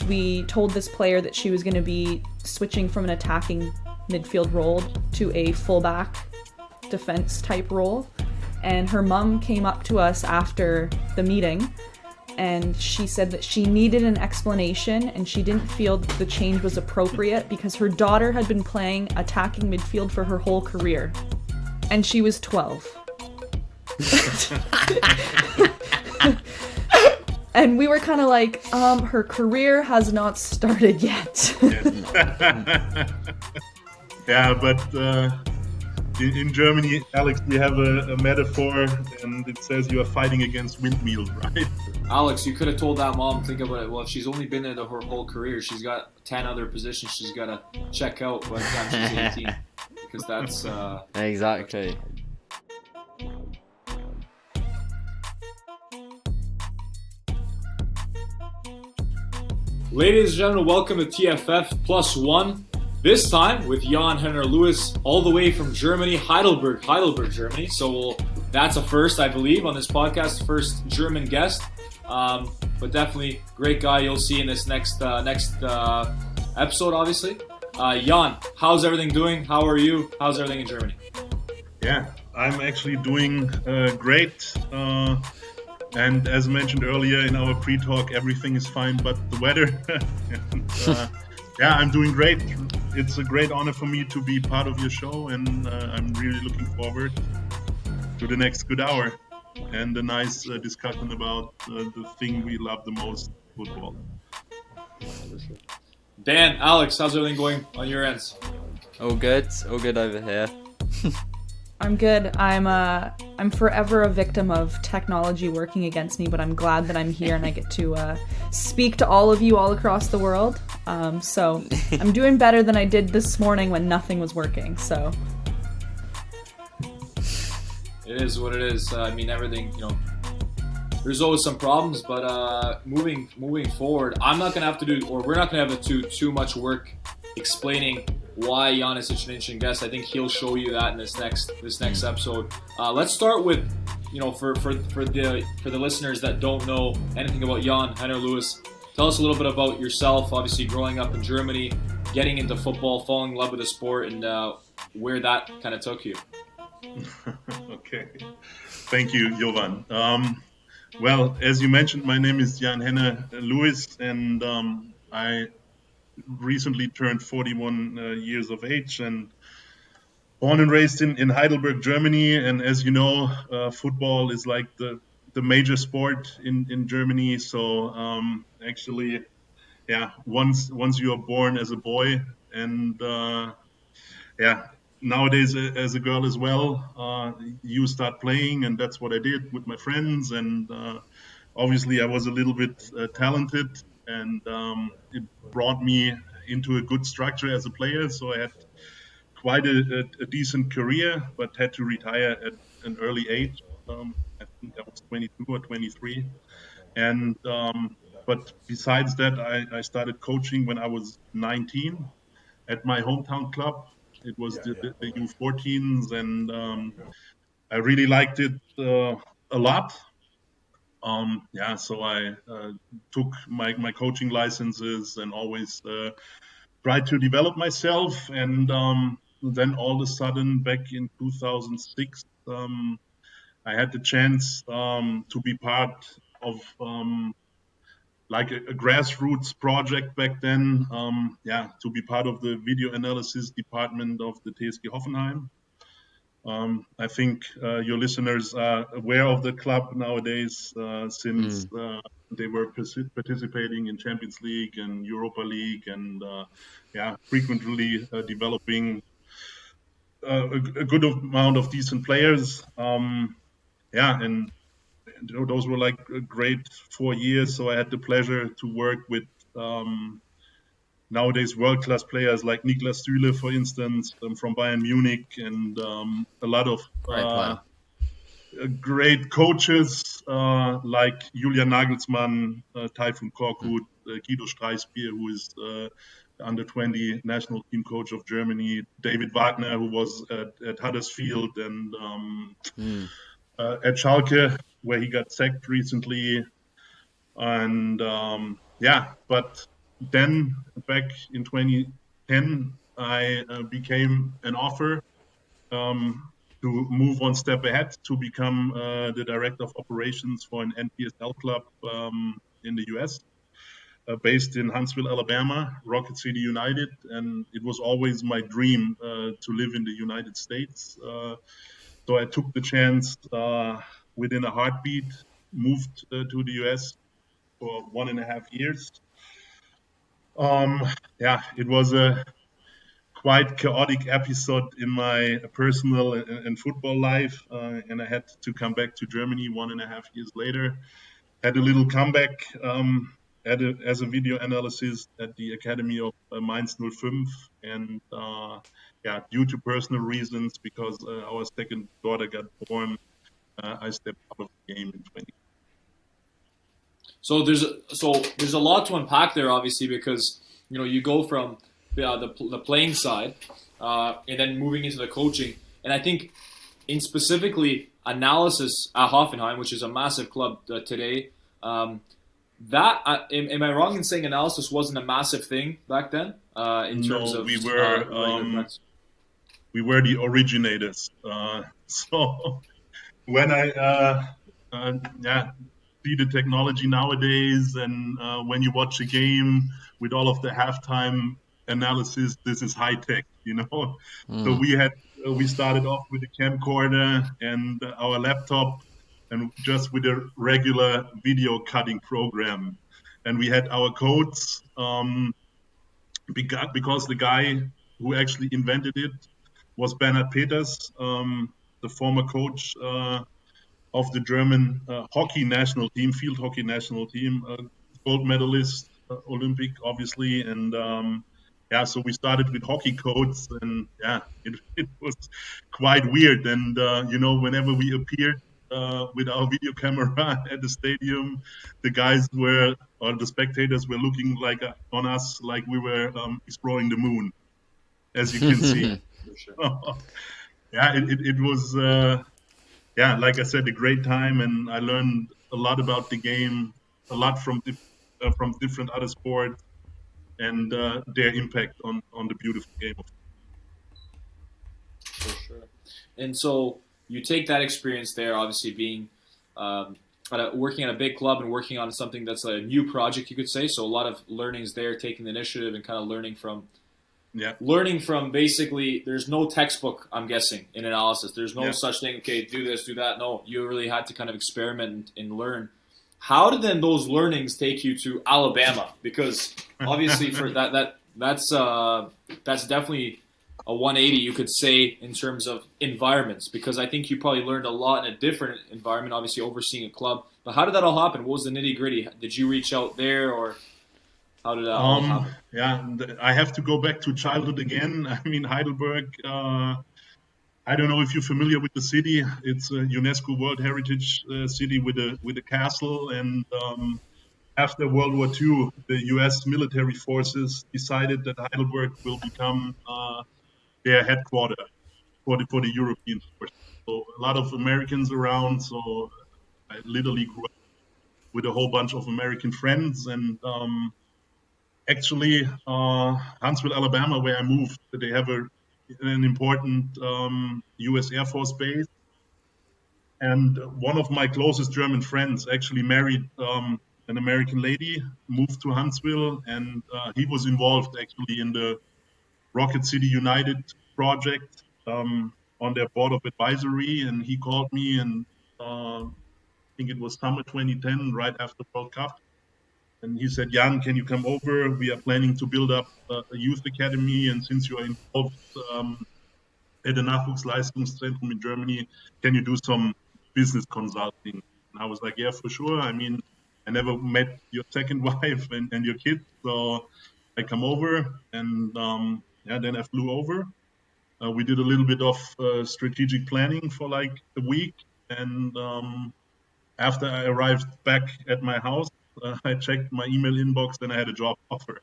we told this player that she was going to be switching from an attacking midfield role to a fullback defense type role. And her mom came up to us after the meeting and she said that she needed an explanation and she didn't feel that the change was appropriate because her daughter had been playing attacking midfield for her whole career. And she was 12. And we were kind of like, her career has not started yet. Yeah, but in Germany, Alex, we have a metaphor, and it says you are fighting against windmills, right? Alex, you could have told that mom, think about it, well, if she's only been there her whole career, she's got 10 other positions she's got to check out by the time she's 18. Because that's... Exactly. Ladies and gentlemen, welcome to TFF Plus One. This time with Jan Henner-Lewis, all the way from Germany, Heidelberg, Germany. So that's a first, I believe, on this podcast, first German guest. But definitely great guy you'll see in this next episode, obviously. Jan, how's everything doing? How are you? How's everything in Germany? Yeah, I'm actually doing great. And as mentioned earlier in our pre-talk, everything is fine but the weather. And, yeah, I'm doing great. It's a great honor for me to be part of your show, and I'm really looking forward to the next good hour and a nice discussion about the thing we love the most, football. Dan, Alex, how's everything going on your ends? All good over here. I'm good. I'm forever a victim of technology working against me, but I'm glad that I'm here and I get to speak to all of you all across the world. So I'm doing better than I did this morning when nothing was working. So it is what it is. I mean, everything, there's always some problems, but moving forward, I'm not gonna have to do, or we're not gonna have to do too much work explaining why Jan is such an interesting guest. I think he'll show you that in this next episode. Let's start with, for the listeners that don't know anything about Jan Henner-Lewis, tell us a little bit about yourself. Obviously, growing up in Germany, getting into football, falling in love with the sport, and where that kind of took you. Okay, thank you, Jovan. Well, as you mentioned, my name is Jan Henner-Lewis, and I recently turned 41 years of age and born and raised in Heidelberg, Germany. And as you know, football is like the major sport in Germany. So actually, yeah, once you are born as a boy, and nowadays as a girl as well, you start playing, and that's what I did with my friends. And obviously I was a little bit talented, and it brought me into a good structure as a player. So I had quite a decent career, but had to retire at an early age. I think I was 22 or 23. And but besides that, I started coaching when I was 19 at my hometown club. It was the U14s, and I really liked it a lot. So I took my coaching licenses and always tried to develop myself. And then all of a sudden, back in 2006, I had the chance to be part of like a grassroots project back then. To be part of the video analysis department of the TSG Hoffenheim. I think your listeners are aware of the club nowadays, since they were participating in Champions League and Europa League, and frequently developing a good amount of decent players. And those were like a great 4 years. So I had the pleasure to work with nowadays world-class players like Niklas Süle, for instance, from Bayern Munich, and a lot of great coaches like Julian Nagelsmann, Tayfun Korkut, Guido Streichbier, who is under 20 national team coach of Germany, David Wagner, who was at Huddersfield and at Schalke, where he got sacked recently. And but then back in 2010, I became an offer to move one step ahead to become the director of operations for an NPSL club in the US, based in Huntsville, Alabama, Rocket City United. And it was always my dream to live in the United States. So I took the chance within a heartbeat, moved to the US for 1.5 years. It was a quite chaotic episode in my personal and football life, and I had to come back to Germany 1.5 years later. Had a little comeback as a video analysis at the Academy of Mainz 05, and due to personal reasons, because our second daughter got born, I stepped out of the game in 20. So there's a lot to unpack there, obviously, because you go from the playing side and then moving into the coaching, and I think in specifically analysis at Hoffenheim, which is a massive club today. That am I wrong in saying analysis wasn't a massive thing back then in terms of we were the originators. So when I see the technology nowadays, and when you watch a game with all of the halftime analysis, this is high tech, So we started off with a camcorder and our laptop, and just with a regular video cutting program, and we had our codes because the guy who actually invented it was Bernhard Peters, the former coach of the German hockey national team, field hockey national team, gold medalist, Olympic, obviously. And so we started with hockey codes, and it was quite weird. And, whenever we appeared with our video camera at the stadium, the spectators were looking on us like we were exploring the moon, as you can see. It was, like I said, a great time, and I learned a lot about the game, a lot from different other sports, and their impact on the beautiful game of For sure. And so you take that experience there, obviously being working at a big club and working on something that's a new project, you could say. So a lot of learnings there, taking the initiative and kind of learning from basically, there's no textbook, I'm guessing, in analysis. There's no such thing, okay, do this, do that. No, you really had to kind of experiment and learn. How did then those learnings take you to Alabama? Because obviously for that's definitely a 180, you could say, in terms of environments, because I think you probably learned a lot in a different environment, obviously overseeing a club. But how did that all happen? What was the nitty gritty? Did you reach out there, or how did that all happen? I have to go back to childhood again. I mean, Heidelberg, I don't know if you're familiar with the city. It's a UNESCO World Heritage city with a castle. And after World War II, the U.S. military forces decided that Heidelberg will become their headquarters for the European forces. So a lot of Americans around. So I literally grew up with a whole bunch of American friends. And actually, Huntsville, Alabama, where I moved, they have an important U.S. Air Force base. And one of my closest German friends actually married an American lady, moved to Huntsville, and he was involved actually in the Rocket City United project on their board of advisory. And he called me, and I think it was summer 2010, right after World Cup. And he said, Jan, can you come over? We are planning to build up a youth academy. And since you are involved at the Nachwuchsleistungszentrum in Germany, can you do some business consulting? And I was like, yeah, for sure. I mean, I never met your second wife and your kids. So I come over, and then I flew over. We did a little bit of strategic planning for like a week. And after I arrived back at my house, I checked my email inbox, and I had a job offer.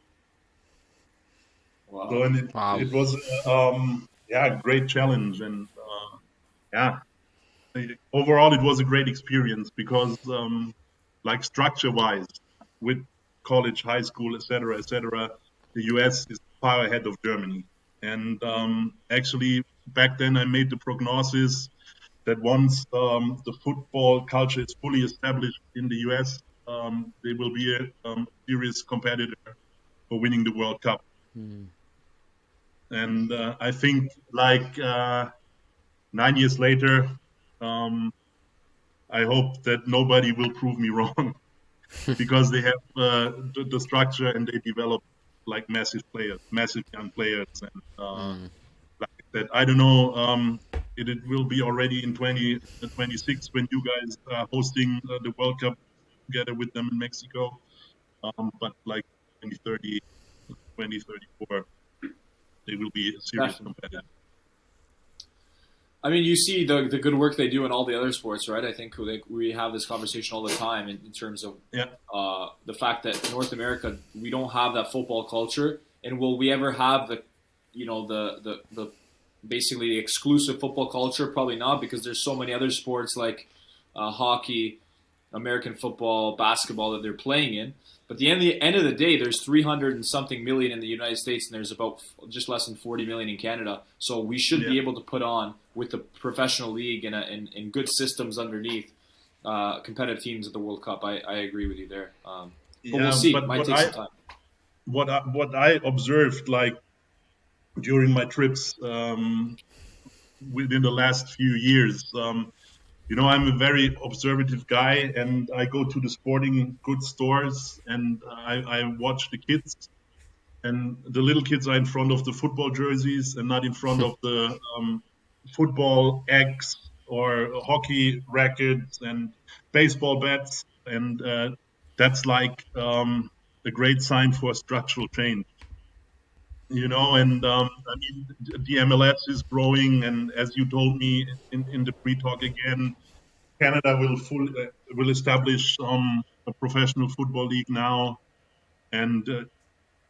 Wow. So it was a great challenge, and overall it was a great experience because like structure-wise, with college, high school, etc., the US is far ahead of Germany. And actually, back then, I made the prognosis that once the football culture is fully established in the US, they will be a serious competitor for winning the World Cup. And I think, like 9 years later, I hope that nobody will prove me wrong because they have the structure and they develop like massive players, massive young players. And like I said, I don't know. It will be already in 2026 when you guys are hosting the World Cup together with them in Mexico. But like 2030, 2034, they will be a serious Definitely. competitor. I mean, you see the good work they do in all the other sports, right? I think we have this conversation all the time in terms of Yeah. the fact that North America, we don't have that football culture, and will we ever have the basically the exclusive football culture? Probably not, because there's so many other sports like hockey, American football, basketball that they're playing in. But the end of the day, there's 300 and something million in the United States, and there's about just less than 40 million in Canada. So we should be able to put on, with the professional league and good systems underneath, competitive teams at the World Cup. I agree with you there. But we'll see. It might take some time. What I observed, like during my trips within the last few years, I'm a very observative guy, and I go to the sporting goods stores and I watch the kids, and the little kids are in front of the football jerseys and not in front of the football eggs or hockey rackets and baseball bats, and that's like a great sign for a structural change. And I mean, the MLS is growing, and as you told me in the pre-talk again, Canada will establish a professional football league now, and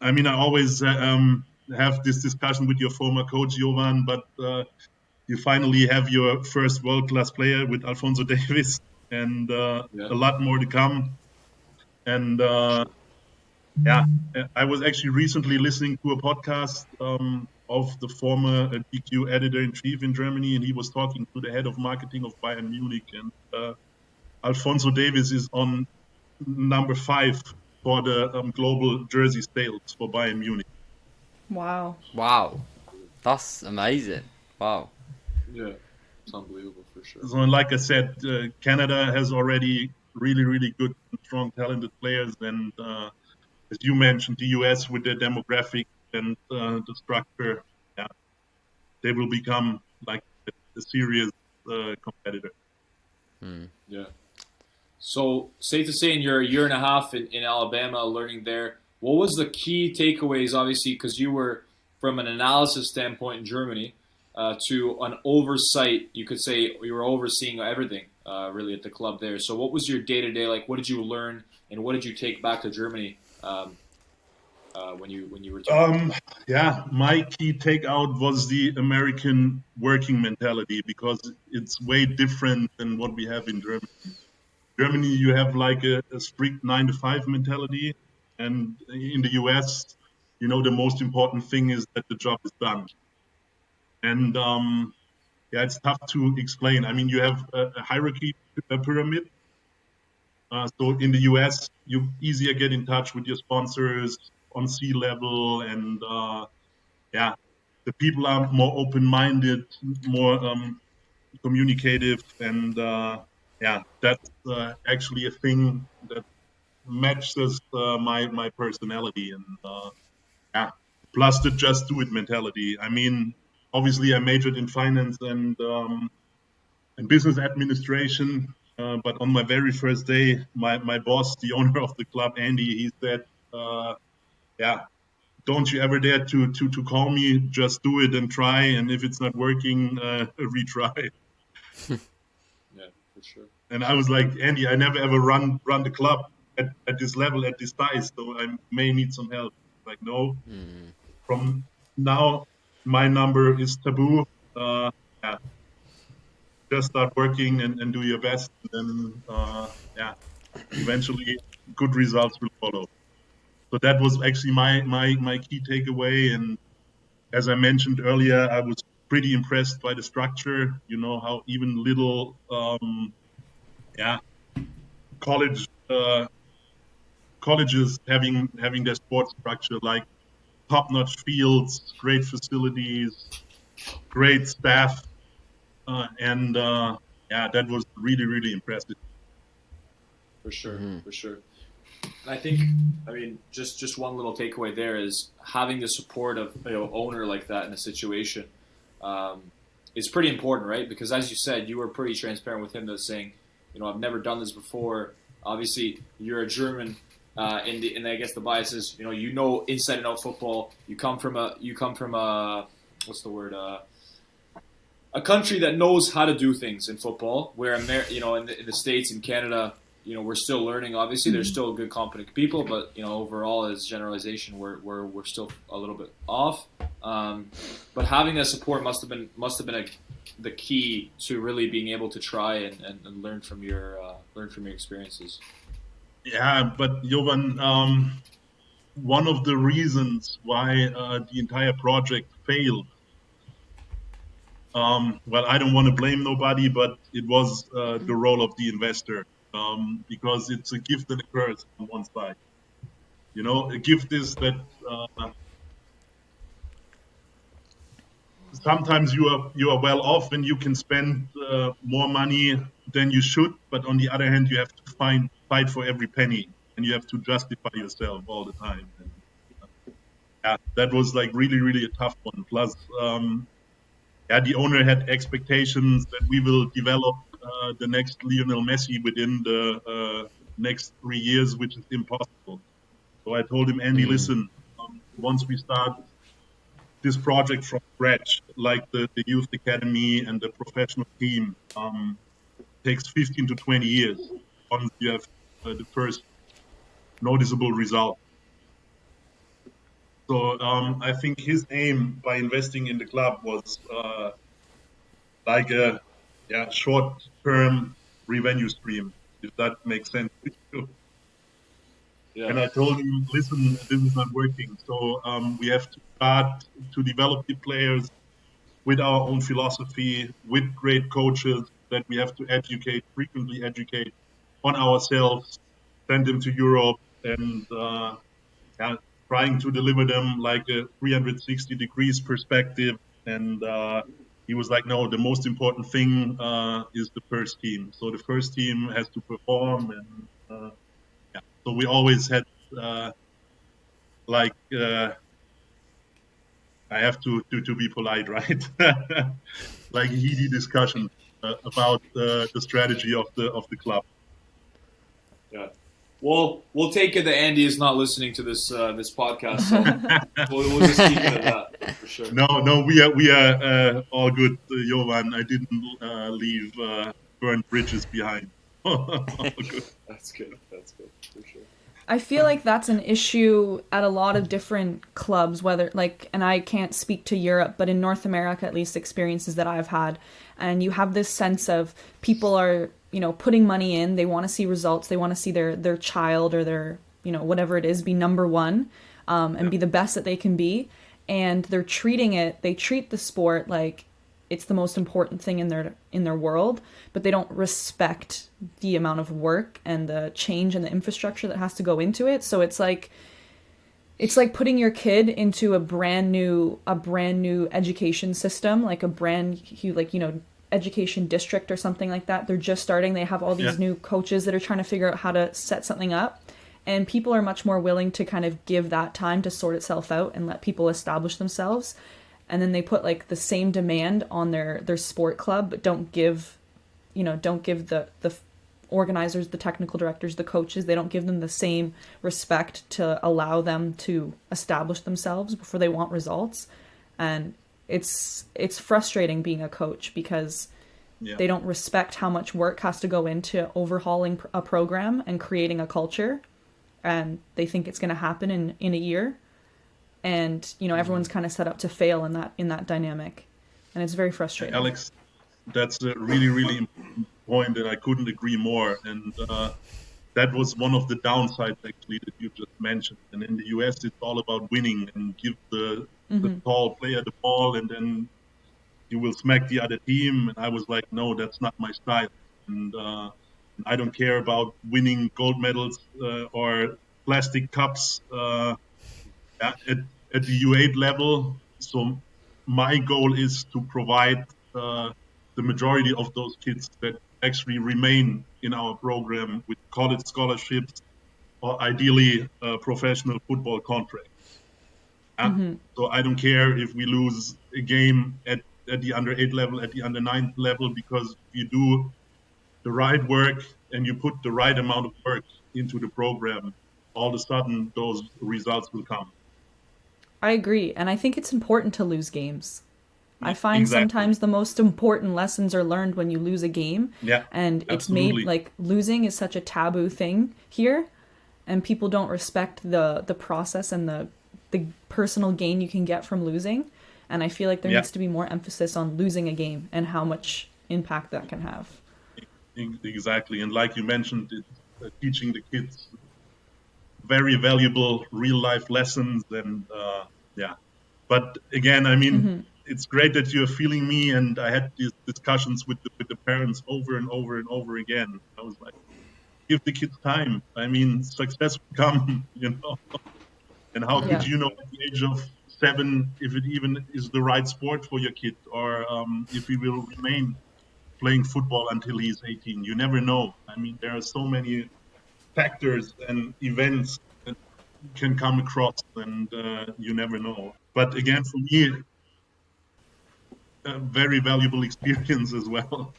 I mean, I always have this discussion with your former coach Jovan, but you finally have your first world-class player with Alphonso Davies, and a lot more to come. And I was actually recently listening to a podcast of the former DQ editor-in-chief in Germany, and he was talking to the head of marketing of Bayern Munich, and Alphonso Davies is on number 5 for the global jersey sales for Bayern Munich. Wow. Wow. That's amazing. Wow. Yeah, it's unbelievable for sure. So, like I said, Canada has already really, really good, strong, talented players, and as you mentioned, the US with their demographic and the structure, they will become like a serious competitor. Yeah. So, safe to say, in your year and a half in Alabama learning there, what was the key takeaways, obviously, because you were, from an analysis standpoint in Germany, to an oversight, you could say you were overseeing everything, really, at the club there. So what was your day-to-day like? What did you learn, and what did you take back to Germany when you returned? My key takeout was the American working mentality, because it's way different than what we have in Germany. Germany, you have like a strict 9-to-5 mentality, and in the US, the most important thing is that the job is done. And it's tough to explain. I mean, you have a hierarchy, a pyramid. So in the US, you easier get in touch with your sponsors on C-level, and the people are more open-minded, more communicative, and that's actually a thing that matches my personality, and plus the just do it mentality. I mean, obviously I majored in finance and business administration, but on my very first day, my boss, the owner of the club, Andy, he said, don't you ever dare to call me, just do it and try, and if it's not working, retry. Yeah, for sure. And I was like, Andy, I never ever run the club at this level, at this size, so I may need some help. Like, no, from now, my number is taboo. Just start working and do your best, and then eventually good results will follow. So that was actually my key takeaway. And as I mentioned earlier, I was pretty impressed by the structure. You know how even little college colleges having their sports structure, like top-notch fields, great facilities, great staff, and that was really, really impressive. For sure, for sure. And I think, I mean, just one little takeaway there is having the support of owner like that in a situation is pretty important, right? Because as you said, you were pretty transparent with him, saying, I've never done this before. Obviously, you're a German, and I guess the bias is, inside and out football. You come from a what's the word? A country that knows how to do things in football. Where in the States and Canada, we're still learning. Obviously, there's still good, competent people, but overall, as generalization, we're still a little bit off. But having that support must have been the key to really being able to try and learn from your experiences. Yeah, but Jovan, one of the reasons why the entire project failed. Well, I don't want to blame nobody, but it was the role of the investor. Because it's a gift and a curse on one side. A gift is that sometimes you are well off and you can spend more money than you should, but on the other hand, you have to fight for every penny, and you have to justify yourself all the time. And, that was like really, really a tough one. Plus, the owner had expectations that we will develop the next Lionel Messi within the next 3 years, which is impossible. So I told him, Andy, listen, once we start this project from scratch, like the youth academy and the professional team, takes 15 to 20 years once you have the first noticeable result. So I think his aim by investing in the club was like a short-term revenue stream, if that makes sense to you. Yeah. And I told him, listen, this is not working. So we have to start to develop the players with our own philosophy, with great coaches that we have to frequently educate on ourselves, send them to Europe, and trying to deliver them like a 360 degrees perspective. And he was like, no, the most important thing is the first team. So the first team has to perform. And so we always had I have to be polite, right? Like heated discussion about the strategy of the club. Yeah. Well, we'll take it that Andy is not listening to this podcast, so we'll just keep it at that for sure. No, we are all good, Jovan. I didn't leave burnt bridges behind. Good. That's good for sure. I feel like that's an issue at a lot of different clubs, and I can't speak to Europe, but in North America, at least experiences that I've had. And you have this sense of people are, putting money in, they want to see results, they want to see their child or their, whatever it is, be number one, and be the best that they can be. And they treat the sport like it's the most important thing in their world, but they don't respect the amount of work and the change and the infrastructure that has to go into it. So it's like putting your kid into a brand new education system, like a brand new, education district or something like that. They're just starting. They have all these new coaches that are trying to figure out how to set something up. And people are much more willing to kind of give that time to sort itself out and let people establish themselves. And then they put like the same demand on their sport club, but don't give the organizers, the technical directors, the coaches, they don't give them the same respect to allow them to establish themselves before they want results. And it's frustrating being a coach because they don't respect how much work has to go into overhauling a program and creating a culture. And they think it's going to happen in a year. And, everyone's kind of set up to fail in that dynamic. And it's very frustrating. Alex, that's a really, really important point, and I couldn't agree more. And that was one of the downsides actually that you just mentioned. And in the US, it's all about winning and give the tall player the ball, and then you will smack the other team. And I was like, no, that's not my style. And I don't care about winning gold medals or plastic cups at the U8 level. So my goal is to provide the majority of those kids that actually remain in our program with college scholarships or ideally professional football contracts. So I don't care if we lose a game at the under 8 level, at the under 9 level, because if you do the right work and you put the right amount of work into the program, all of a sudden those results will come. I agree, and I think it's important to lose games. I find Exactly. sometimes the most important lessons are learned when you lose a game. Yeah, and it's absolutely. made like losing is such a taboo thing here, and people don't respect the process and the personal gain you can get from losing. And I feel like there needs to be more emphasis on losing a game and how much impact that can have. Exactly, and like you mentioned, it's teaching the kids very valuable real life lessons, and But again, I mean, it's great that you're feeling me, and I had these discussions with the parents over and over and over again. I was like, give the kids time. I mean, success will come, And how could you know at the age of 7 if it even is the right sport for your kid, or if he will remain playing football until he's 18? You never know. I mean, there are so many factors and events that can come across, and you never know. But again, for me, a very valuable experience as well.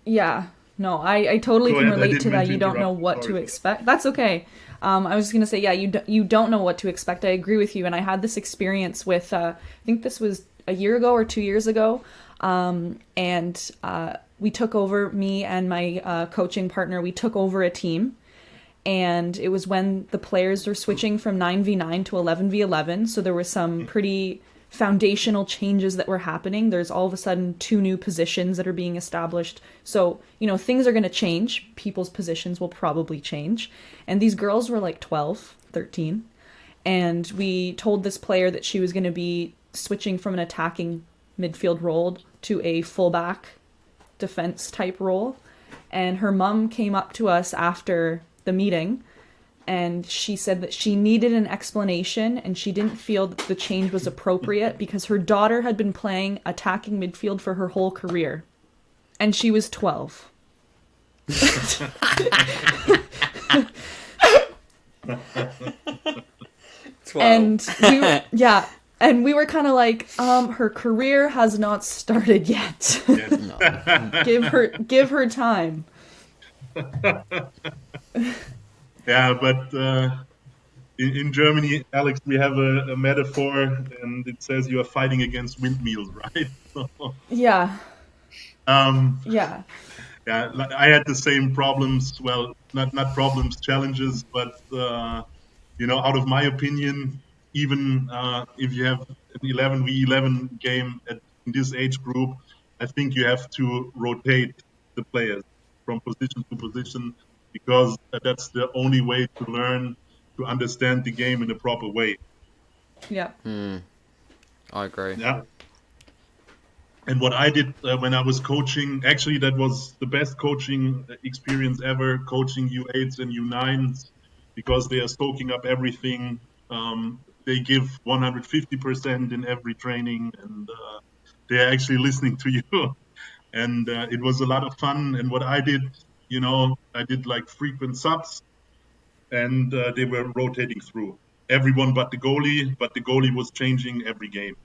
Yeah, no, I totally Go can ahead, I relate didn't to that. mean to You don't know interrupt you, what sorry to for that. expect. That's okay. I was gonna say, yeah, you don't know what to expect. I agree with you, and I had this experience with I think this was a year ago or 2 years ago, and we took over, me and my coaching partner. We took over a team, and it was when the players were switching from 9v9 to 11v11. So there were some pretty foundational changes that were happening. There's all of a sudden 2 new positions that are being established. So, things are going to change. People's positions will probably change. And these girls were like 12, 13. And we told this player that she was going to be switching from an attacking midfield role to a fullback defense type role. And her mom came up to us after the meeting, and she said that she needed an explanation, and she didn't feel that the change was appropriate because her daughter had been playing attacking midfield for her whole career, and she was 12. 12. And we were kind of like, her career has not started yet. Give her time. Yeah, but in Germany, Alex, we have a metaphor, and it says you are fighting against windmills, right? Yeah. Yeah, I had the same problems. Well, not problems, challenges, but out of my opinion, even if you have an 11v11 game in this age group, I think you have to rotate the players from position to position, because that's the only way to learn to understand the game in a proper way. Yeah. I agree. Yeah. And what I did when I was coaching, actually, that was the best coaching experience ever, coaching U8s and U9s, because they are soaking up everything. They give 150% in every training, and they're actually listening to you. And it was a lot of fun. And what I did, I did like frequent subs, and they were rotating through everyone but the goalie was changing every game.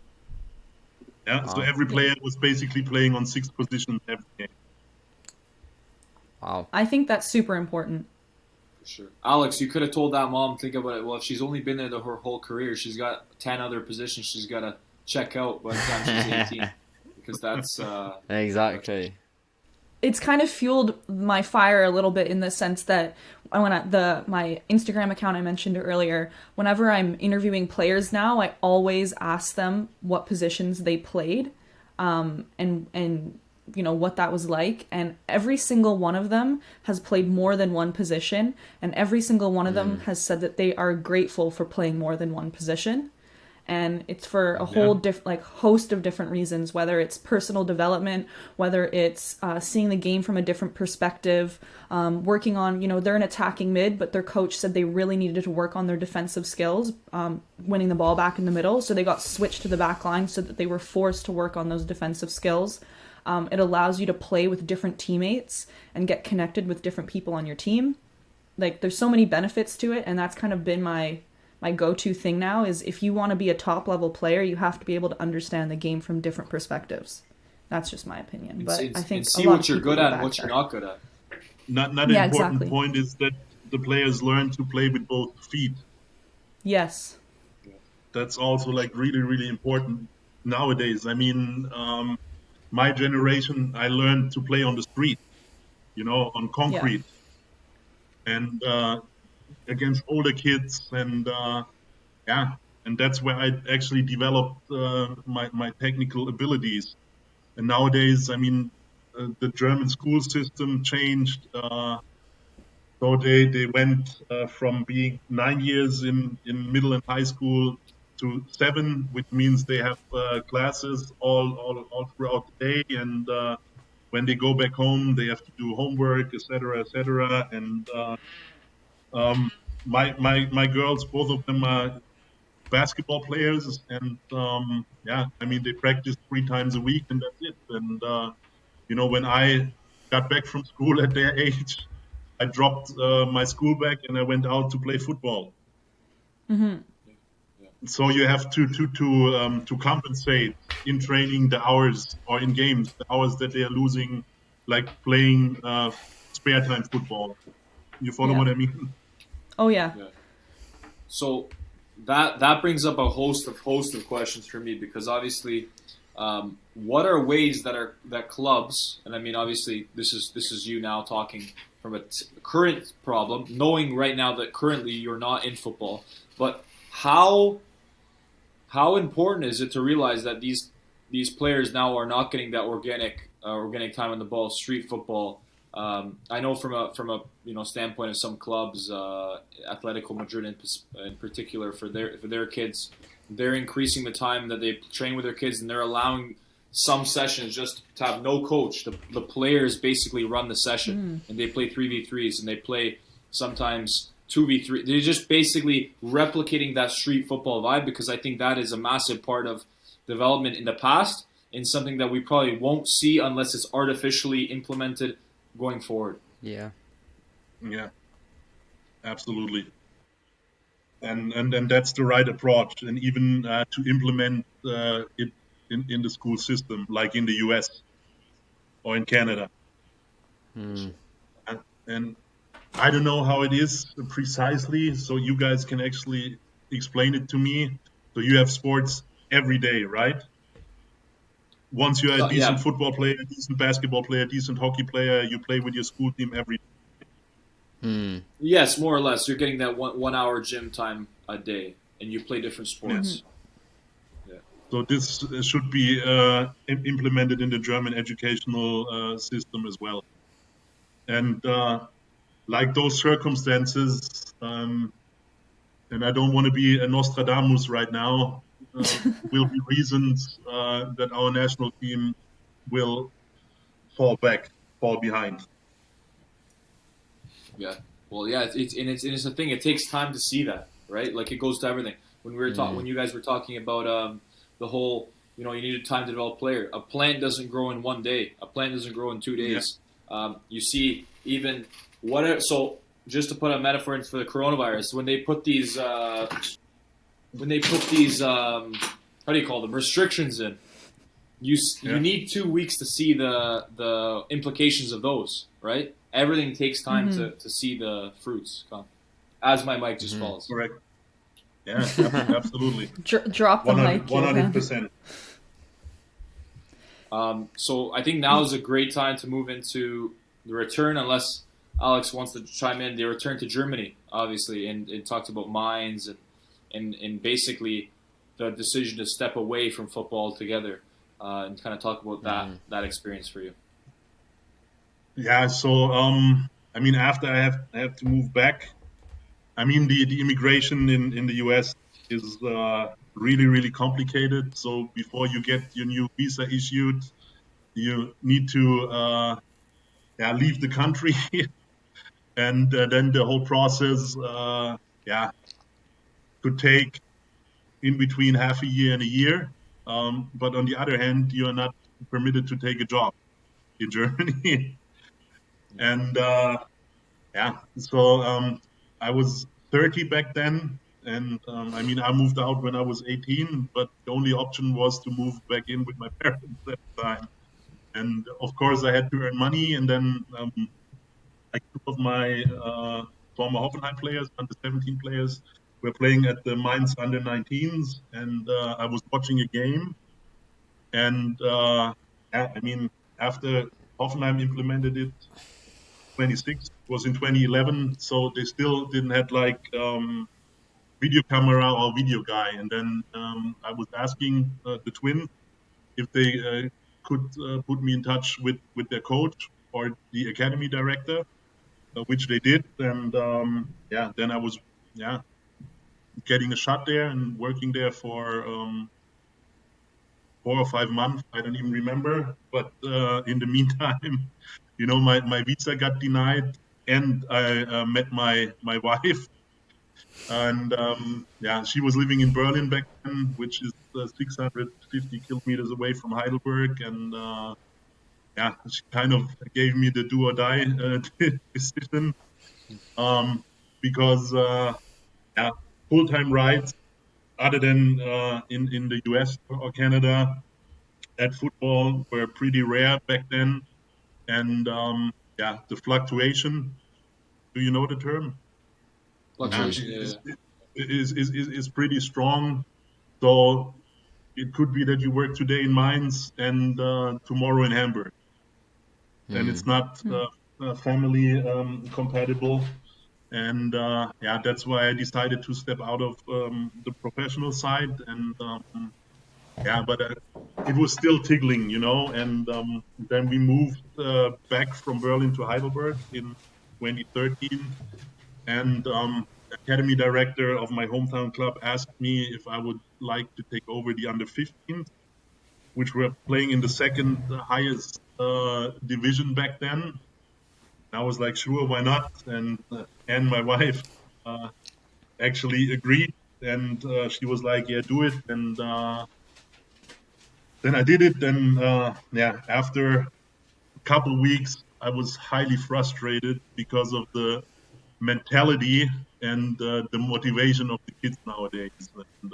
Yeah, so every player was basically playing on 6 positions every game. Wow. I think that's super important. For sure. Alex, you could have told that mom, think about it, well, if she's only been there her whole career, she's got 10 other positions she's got to check out by the time she's 18. Because that's... Exactly. It's kind of fueled my fire a little bit in the sense that my Instagram account I mentioned earlier, whenever I'm interviewing players now, I always ask them what positions they played, and what that was like, and every single one of them has played more than one position, and every single one of them has said that they are grateful for playing more than one position. And it's for a whole host of different reasons, whether it's personal development, whether it's seeing the game from a different perspective, working on, they're an attacking mid, but their coach said they really needed to work on their defensive skills, winning the ball back in the middle. So they got switched to the back line so that they were forced to work on those defensive skills. It allows you to play with different teammates and get connected with different people on your team. Like, there's so many benefits to it, and that's kind of been my go-to thing now is if you want to be a top-level player, you have to be able to understand the game from different perspectives. That's just my opinion. But I think see what you're good at and what you're not good at. Not an important point is that the players learn to play with both feet. Yes. That's also really, really important nowadays. I mean, my generation, I learned to play on the street, on concrete. Yeah. And against older kids, and and that's where I actually developed my technical abilities. And nowadays, I mean, the German school system changed, so they went from being 9 years in middle and high school to 7, which means they have classes all throughout the day, and when they go back home, they have to do homework, etc., etc. And my girls, both of them are basketball players, and I mean, they practice 3 times a week, and that's it. And when I got back from school at their age, I dropped my school bag and I went out to play football. Mm-hmm. So you have to compensate in training the hours, or in games the hours that they are losing, like playing spare time football. You follow what I mean? Oh yeah. So that brings up a host of questions for me, because obviously, what are ways that clubs, and I mean obviously this is you now talking from a current problem, knowing right now that currently you're not in football, but how important is it to realize that these players now are not getting that organic time on the ball, street football? I know from a standpoint of some clubs, Atletico Madrid in particular, for their kids, they're increasing the time that they train with their kids, and they're allowing some sessions just to have no coach. The players basically run the session, and they play 3v3s, and they play sometimes 2v3. They're just basically replicating that street football vibe, because I think that is a massive part of development in the past, and something that we probably won't see unless it's artificially implemented going forward. Yeah, absolutely. And that's the right approach, and even to implement it in the school system, like in the US or in Canada. And I don't know how it is precisely, so you guys can actually explain it to me. So you have sports every day, right? Once you're a decent football player, a decent basketball player, a decent hockey player, you play with your school team every day. Yes, more or less. You're getting that 1 hour gym time a day, and you play different sports. So this should be implemented in the German educational system as well. And like those circumstances, and I don't want to be a Nostradamus right now, will be reasons that our national team will fall behind. Yeah. Well, yeah, it's a thing. It takes time to see that, right? Like, it goes to everything. When we were when you guys were talking about the whole, you needed time to develop a player. A plant doesn't grow in 1 day. A plant doesn't grow in 2 days. Yeah. You see, even so, just to put a metaphor in for the coronavirus, when they put these how do you call them, restrictions in, you need 2 weeks to see the implications of those, right? Everything takes time to see the fruits come. As my mic just falls. Correct. Yeah, absolutely. Drop the mic. 100%. So I think now is a great time to move into the return, unless Alex wants to chime in. The return to Germany, obviously, and it talked about Mainz and basically the decision to step away from football altogether. and kind of talk about that experience for you. Yeah, so I mean, after I have to move back. I mean, the immigration in the US is really, really complicated. So before you get your new visa issued, you need to leave the country, and then the whole process could take in between half a year and a year. But on the other hand, you are not permitted to take a job in Germany. And so I was 30 back then. And I mean, I moved out when I was 18, but the only option was to move back in with my parents at the time. And of course, I had to earn money. And then like two of my former Hoffenheim players, under 17 players, were playing at the Mainz under 19s. And I was watching a game. And I mean, after Hoffenheim implemented it, 26 was in 2011, so they still didn't have like video camera or video guy. And then I was asking the twins if they could put me in touch with their coach or the academy director, which they did. And then I was getting a shot there and working there for 4 or 5 months. I don't even remember. But in the meantime, you know, my visa got denied, and I met my wife. And she was living in Berlin back then, which is 650 kilometers away from Heidelberg. And she kind of gave me the do or die decision, because full-time rights, other than in the US or Canada, at football were pretty rare back then. And the fluctuation, do you know the term? Fluctuation, is pretty strong. So it could be that you work today in Mainz and tomorrow in Hamburg. And it's not family compatible. And that's why I decided to step out of the professional side. And but it was still tickling, you know. And then we moved back from Berlin to Heidelberg in 2013. And academy director of my hometown club asked me if I would like to take over the under 15s, which were playing in the second highest division back then. And I was like, sure, why not? And my wife actually agreed, and she was like, yeah, do it. And then I did it. And after a couple of weeks, I was highly frustrated because of the mentality and the motivation of the kids nowadays. And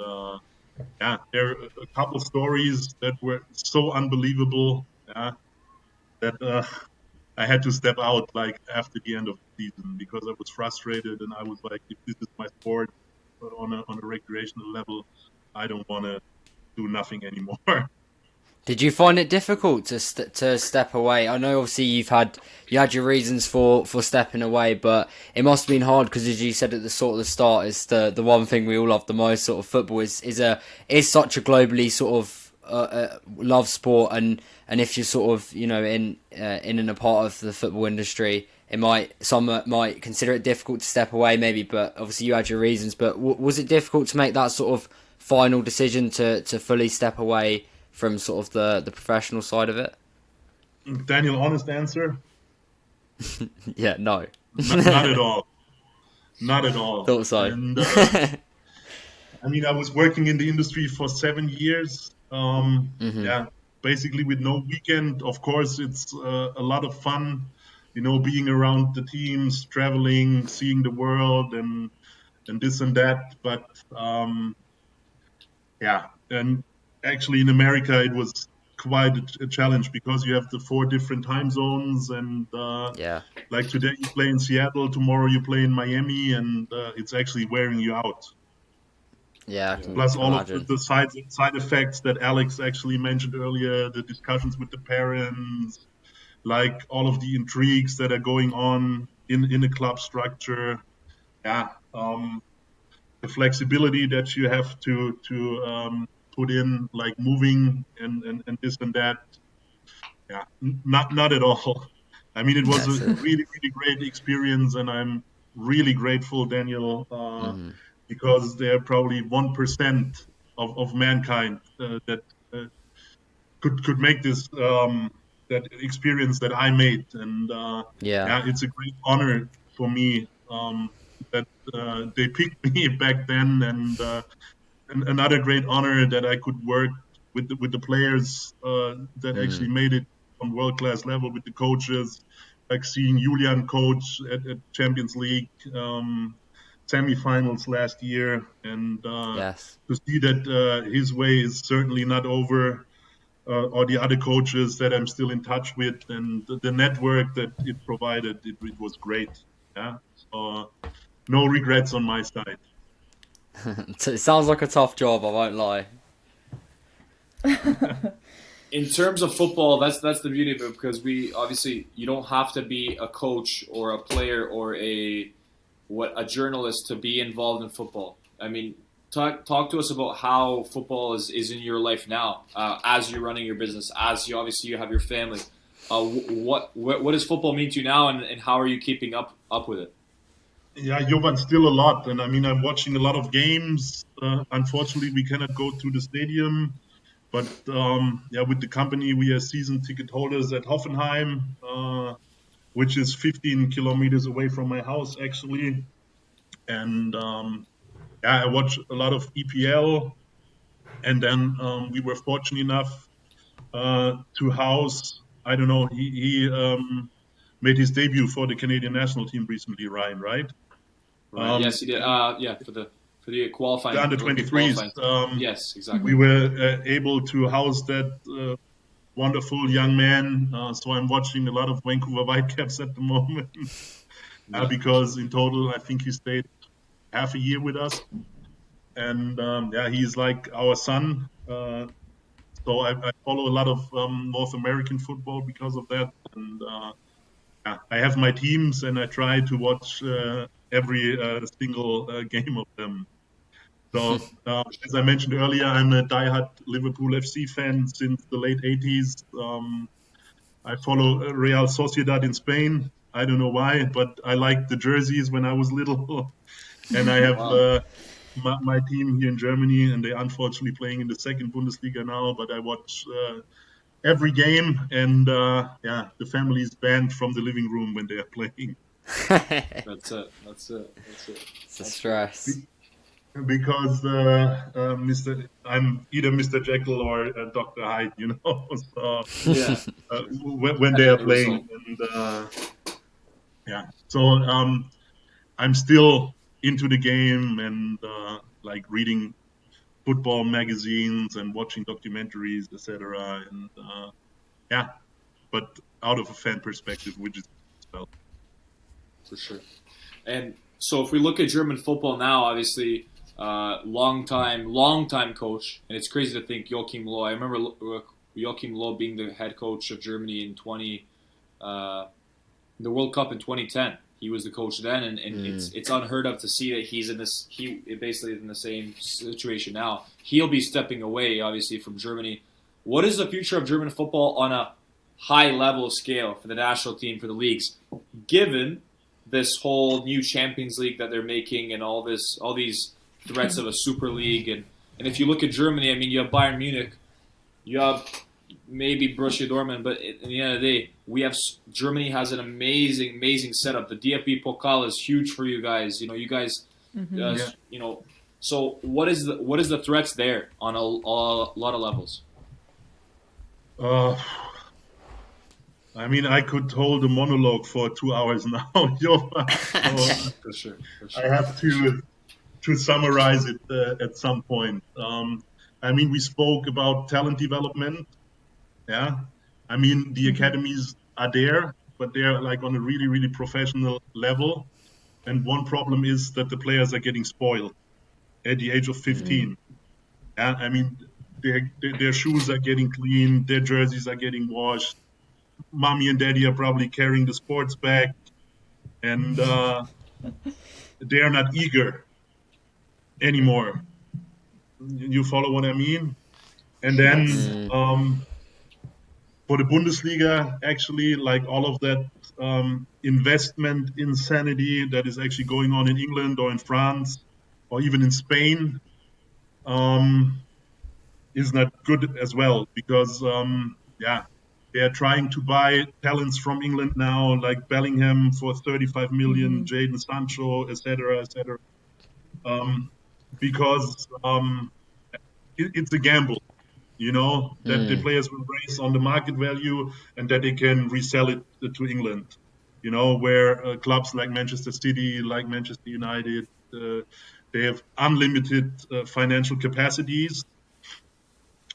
there are a couple of stories that were so unbelievable that I had to step out like after the end of the season, because I was frustrated, and I was like, if this is my sport on a recreational level, I don't want to do nothing anymore. Did you find it difficult to step away? I know obviously you had your reasons for stepping away, but it must have been hard because, as you said at the start, is the one thing we all love the most. Sort of football is such a globally sort of loved sport, and if you're sort of in and a part of the football industry, some might consider it difficult to step away, maybe. But obviously you had your reasons. But was it difficult to make that sort of final decision to fully step away from sort of the professional side of it? Daniel, honest answer? Yeah, no. Not at all. Not at all. Thought so. And, I mean, I was working in the industry for 7 years. Basically with no weekend. Of course, it's a lot of fun, being around the teams, traveling, seeing the world, and this and that. But and actually in America it was quite a challenge, because you have the 4 different time zones, and like today you play in Seattle, tomorrow you play in Miami, and it's actually wearing you out. Plus all of the side effects that Alex actually mentioned earlier, the discussions with the parents, like all of the intrigues that are going on in a club structure. The flexibility that you have to put in, like moving and this and that. Yeah, not at all. I mean, it was a That's it. really, really great experience, and I'm really grateful, Daniel, Mhm. because they're probably 1% of mankind that could make this that experience that I made, and Yeah. yeah, it's a great honor for me that they picked me back then, and another great honor that I could work with the players that actually Mm. made it on world class level, with the coaches, like seeing Julian coach at Champions League semifinals last year, and Yes. to see that his way is certainly not over, or the other coaches that I'm still in touch with, and the network that it provided, it was great. Yeah, so no regrets on my side. It sounds like a tough job, I won't lie. In terms of football, that's the beauty of it, because we obviously, you don't have to be a coach or a player or a journalist to be involved in football. I mean, talk to us about how football is in your life now, as you're running your business, as you have your family. What does football mean to you now, and how are you keeping up with it? Yeah, Jovan, still a lot. And I mean, I'm watching a lot of games. Unfortunately, we cannot go to the stadium. But yeah, with the company, we are season ticket holders at Hoffenheim, which is 15 kilometers away from my house, actually. And yeah, I watch a lot of EPL. And then we were fortunate enough to house, I don't know, he made his debut for the Canadian national team recently, Ryan, right? Right. Yes, you did. Yeah, for the The qualifying under Olympic 23s. qualifying. Yes, exactly. We were able to house that wonderful young man. So I'm watching a lot of Vancouver Whitecaps at the moment, Yeah. because in total, I think he stayed half a year with us. And yeah, he's like our son. So I follow a lot of North American football because of that. And yeah, I have my teams, and I try to watch every single game of them. So, as I mentioned earlier, I'm a diehard Liverpool FC fan since the late 80s. I follow Real Sociedad in Spain. I don't know why, but I liked the jerseys when I was little. And I have Wow. my team here in Germany, and they're unfortunately playing in the second Bundesliga now, but I watch every game, and yeah, the family is banned from the living room when they are playing. That's it. That's it. That's it. It's a That's great. stress. Because I'm either Mr. Jekyll or Dr. Hyde, you know. So Yeah. when they are Depending on the playing, result. and yeah, so I'm still into the game, and like reading football magazines and watching documentaries, etc. And yeah, but out of a fan perspective, which is well. For sure. And so if we look at German football now, obviously, long time coach, and it's crazy to think Joachim Löw. I remember Joachim Löw being the head coach of Germany in the World Cup in 2010. He was the coach then, and it's unheard of to see that he basically is in the same situation now. He'll be stepping away, obviously, from Germany. What is the future of German football on a high level scale for the national team, for the leagues, given this whole new Champions League that they're making, and all these threats of a Super League, and if you look at Germany, I mean, you have Bayern Munich, you have maybe Borussia Dortmund, but at the end of the day, Germany has an amazing setup. The DFB Pokal is huge for you guys. You know, you guys, Yeah. you know. So what is the threats there on a lot of levels? Uh, I mean, I could hold a monologue for 2 hours now, Jovan. So For sure. I have to summarize it at some point. I mean, we spoke about talent development. Yeah. I mean, the academies are there, but they're like on a really, really professional level. And one problem is that the players are getting spoiled at the age of 15. Yeah. I mean, their shoes are getting clean, their jerseys are getting washed. Mommy and daddy are probably carrying the sports bag, and they're not eager anymore. You follow what I mean? And then Yes. for the Bundesliga, actually, like all of that investment insanity that is actually going on in England or in France or even in Spain is not good as well because, they are trying to buy talents from England now, like Bellingham for 35 million, Jadon Sancho, etc., etc. Because it's a gamble, that the players will raise on the market value and that they can resell it to England, where clubs like Manchester City, like Manchester United, they have unlimited financial capacities.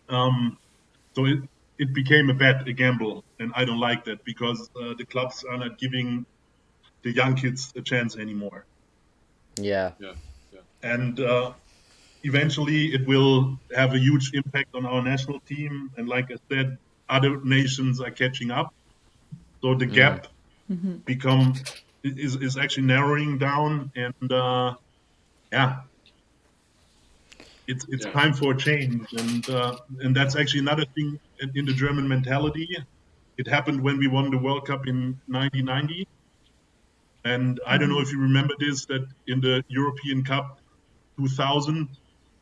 So it became a bet, a gamble, and I don't like that because the clubs are not giving the young kids a chance anymore. Yeah. Yeah. And eventually it will have a huge impact on our national team. And like I said, other nations are catching up. So the gap is actually narrowing down. And it's Yeah. time for a change. And that's actually another thing in the German mentality. It happened when we won the World Cup in 1990. And I don't know if you remember this, that in the European Cup 2000,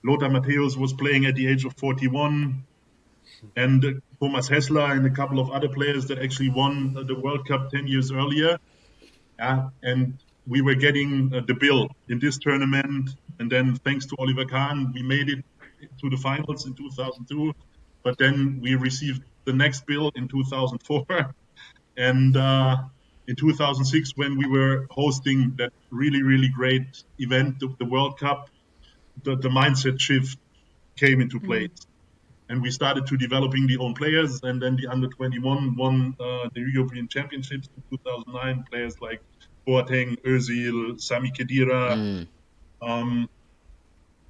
Lothar Matthäus was playing at the age of 41, and Thomas Hessler and a couple of other players that actually won the World Cup 10 years earlier. Yeah, and we were getting the bill in this tournament. And then thanks to Oliver Kahn, we made it to the finals in 2002. But then we received the next bill in 2004. And in 2006, when we were hosting that really, really great event, the World Cup, the mindset shift came into place. And we started to developing the own players, and then the under 21 won the European Championships in 2009. Players like Boateng, Özil, Sami Khedira,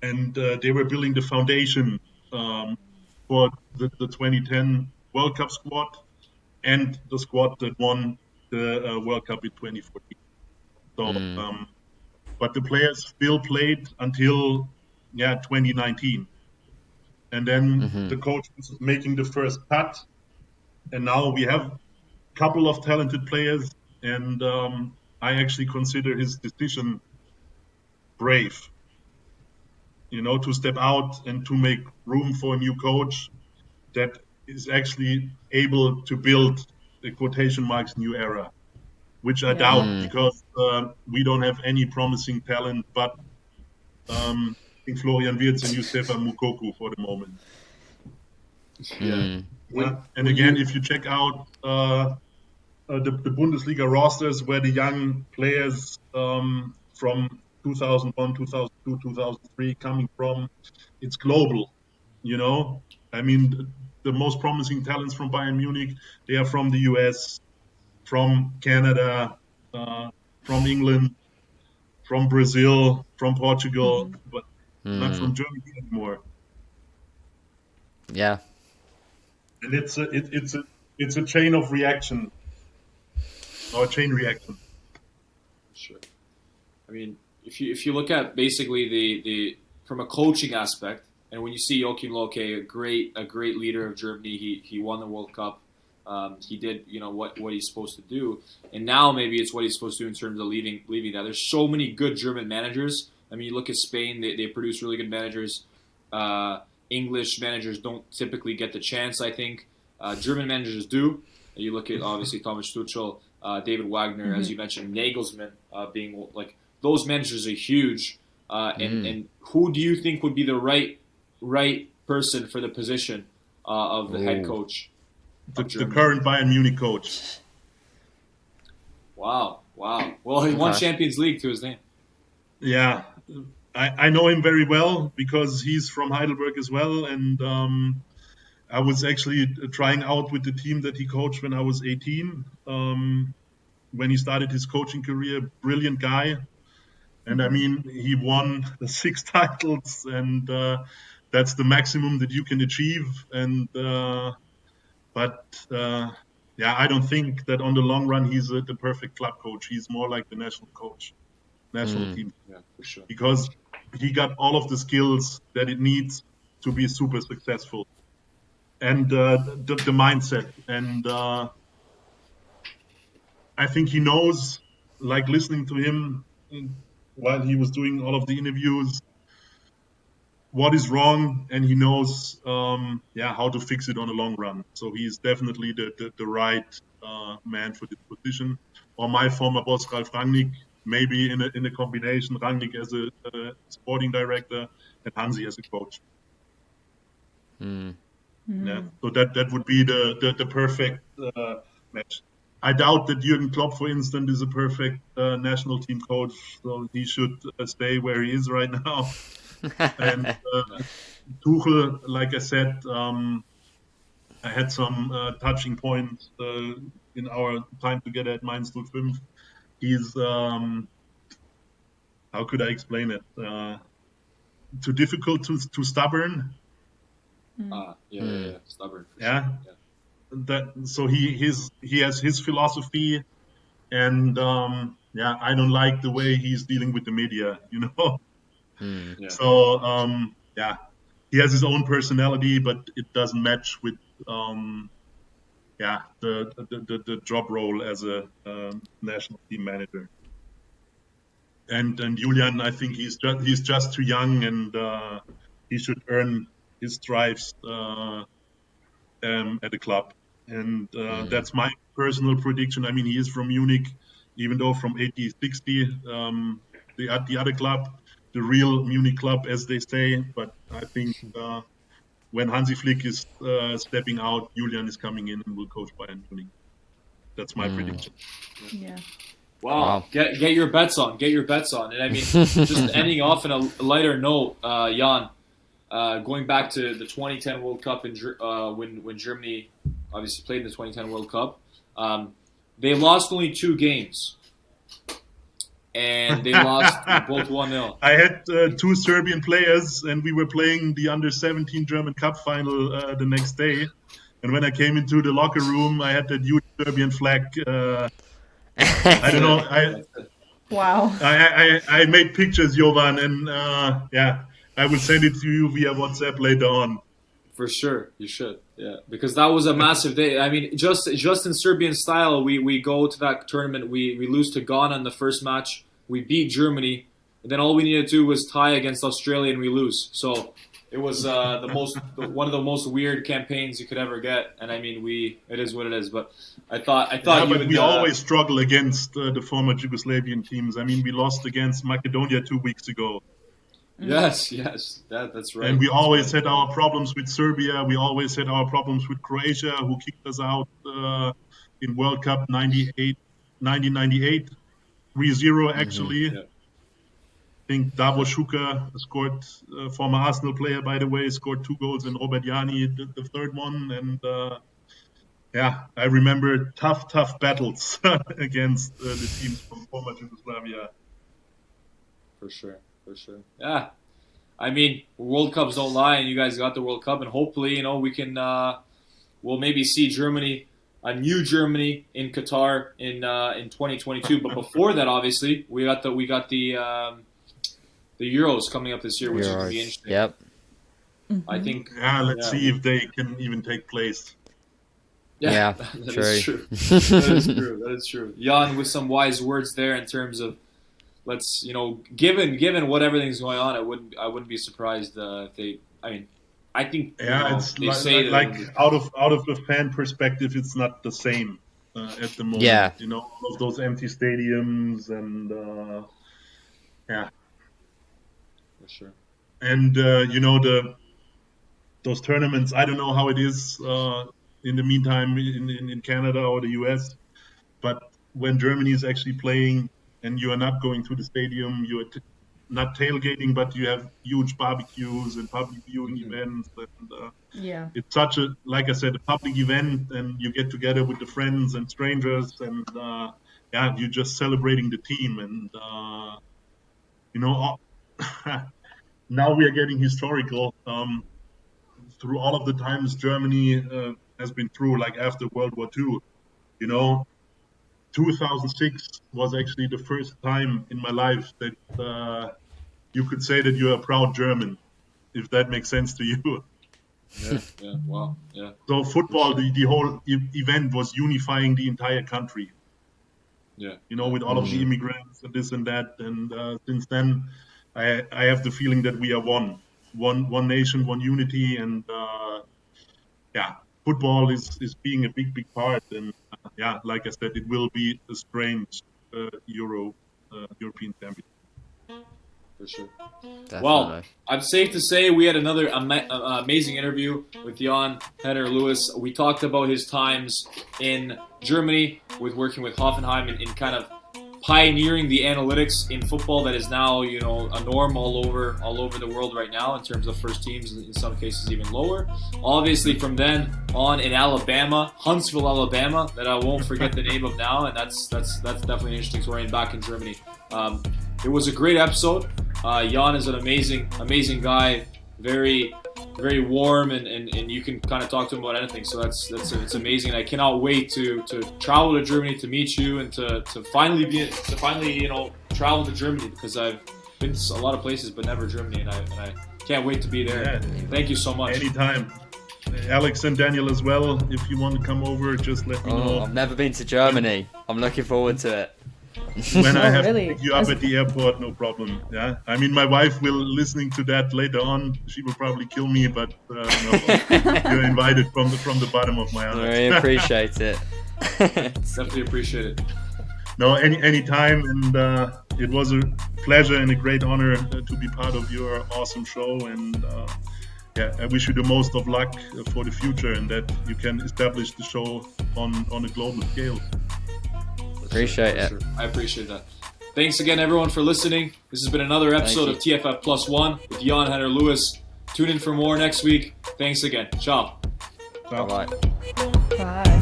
and they were building the foundation for the 2010 World Cup squad and the squad that won the World Cup in 2014. So, but the players still played until 2019. And then the coach was making the first cut, and now we have a couple of talented players, and I actually consider his decision brave, to step out and to make room for a new coach that is actually able to build the quotation marks new era, which I doubt because we don't have any promising talent but Florian Wirtz and Yusefa Mukoku for the moment. Yeah. And again, if you check out the Bundesliga rosters where the young players from 2001, 2002, 2003 coming from, it's global, I mean, the most promising talents from Bayern Munich, they are from the US, from Canada, from England, from Brazil, from Portugal, but not from Germany anymore. Yeah. And it's a chain of reaction, or a chain reaction. Sure. I mean, if you look at basically the from a coaching aspect, and when you see Joachim Low, a great leader of Germany, he won the World Cup. He did what he's supposed to do, and now maybe it's what he's supposed to do in terms of leaving that. There's so many good German managers. I mean, you look at Spain; they produce really good managers. English managers don't typically get the chance. I think German managers do. You look at obviously Thomas Tuchel, David Wagner, as you mentioned, Nagelsmann being like those managers are huge. And who do you think would be the right person for the position of the head coach? The current Bayern Munich coach. Wow. Well, he won Champions League to his name. Yeah, I know him very well because he's from Heidelberg as well, and I was actually trying out with the team that he coached when I was 18. When he started his coaching career, brilliant guy. And I mean, he won 6 titles, and that's the maximum that you can achieve. And but I don't think that on the long run he's the perfect club coach. He's more like the national coach, national team. Yeah, for sure. Because he got all of the skills that it needs to be super successful. and the mindset. And I think he knows, like listening to him while he was doing all of the interviews, what is wrong, and he knows how to fix it on the long run. So he's definitely the right man for this position. Or my former boss Ralf Rangnick, maybe in a combination, Rangnick as a sporting director and Hansi as a coach. Yeah, so that would be the perfect match. I doubt that Jürgen Klopp, for instance, is a perfect national team coach, so he should stay where he is right now. And Tuchel, like I said, I had some touching points in our time together at Mainz 05. He's, how could I explain it? Too difficult, too stubborn. Stubborn. For Yeah. Sure. So he has his philosophy, and I don't like the way he's dealing with the media, you know. So he has his own personality, but it doesn't match with the job role as a national team manager. And Julian, I think he's just too young, and he should earn his stripes at the club. And that's my personal prediction. I mean, he is from Munich, even though from 80-60, the other club, the real Munich club, as they say. But I think when Hansi Flick is stepping out, Julian is coming in and will coach Bayern Munich. That's my prediction. Yeah. Wow. Get your bets on. Get your bets on. And I mean, just ending off on a lighter note, Jan, going back to the 2010 World Cup when Germany obviously played in the 2010 World Cup, they lost only 2 games. And they lost both 1-0. I had 2 Serbian players, and we were playing the under-17 German Cup final the next day. And when I came into the locker room, I had that huge Serbian flag. I don't know. Wow. I made pictures, Jovan, and I will send it to you via WhatsApp later on. For sure, you should. Yeah, because that was a massive day. I mean, just in Serbian style, we go to that tournament. We lose to Ghana in the first match. We beat Germany, and then all we needed to do was tie against Australia, and we lose. So it was one of the most weird campaigns you could ever get. And I mean, it is what it is. But I thought. But we always struggle against the former Yugoslavian teams. I mean, we lost against Macedonia 2 weeks ago. Yes, that's right. And we always had our problems with Serbia. We always had our problems with Croatia, who kicked us out in World Cup 1998, 3-0 actually. I think Davor Šuker scored, former Arsenal player, by the way, scored 2 goals, and Robert Jani the third one. And I remember tough battles against the teams from former Yugoslavia. For sure. Yeah. I mean, World Cups don't lie, and you guys got the World Cup, and hopefully, we can, we'll maybe see Germany, a new Germany in Qatar in 2022. But before that, obviously, we got the Euros coming up this year, which is going to be interesting. Yep. I think. Yeah, let's see if they can even take place. Yeah, that is true. That is true. Jan, with some wise words there in terms of, let's, given what everything's going on, I wouldn't be surprised if they. I mean, I think it's they say like out of the fan perspective, it's not the same at the moment. Yeah, all of those empty stadiums and for sure. And those tournaments. I don't know how it is in the meantime in Canada or the US, but when Germany is actually playing, and you are not going to the stadium, you are not tailgating, but you have huge barbecues and public viewing events. And it's such a, like I said, a public event, and you get together with the friends and strangers, and you're just celebrating the team. And now we are getting historical through all of the times Germany has been through, like after World War II. 2006 was actually the first time in my life that you could say that you're a proud German, if that makes sense to you. Yeah. Wow. Yeah. So football, the whole event was unifying the entire country. Yeah. With all of the immigrants and this and that. And since then, I have the feeling that we are one nation, one unity, and football is being a big part. And like I said, it will be a strange European champion. For sure. Definitely. Well, I'm safe to say we had another amazing interview with Jan Henner-Lewis. We talked about his times in Germany with working with Hoffenheim and kind of pioneering the analytics in football that is now, a norm all over the world right now in terms of first teams, in some cases even lower. Obviously, from then on in Alabama, Huntsville, Alabama, that I won't forget the name of now, and that's definitely an interesting story. And back in Germany, it was a great episode. Jan is an amazing guy, very, very warm, and you can kind of talk to him about anything. So it's amazing. And I cannot wait to travel to Germany to meet you and to finally travel to Germany, because I've been to a lot of places but never Germany, and I can't wait to be there. Yeah. Thank you so much. Anytime. Alex and Daniel as well. If you want to come over, just let me know. I've never been to Germany. I'm looking forward to it. When I have really? to pick you up at the airport, no problem. Yeah, I mean, my wife will listening to that later on. She will probably kill me, but no, you're invited from the bottom of my heart. I appreciate it. Definitely appreciate it. No, any time, and it was a pleasure and a great honor to be part of your awesome show. And I wish you the most of luck for the future, and that you can establish the show on a global scale. Appreciate it. Sure. I appreciate that. Thanks again, everyone, for listening. This has been another episode of TFF Plus One with Jan Henner-Lewis. Tune in for more next week. Thanks again. Ciao. Bye-bye. Bye.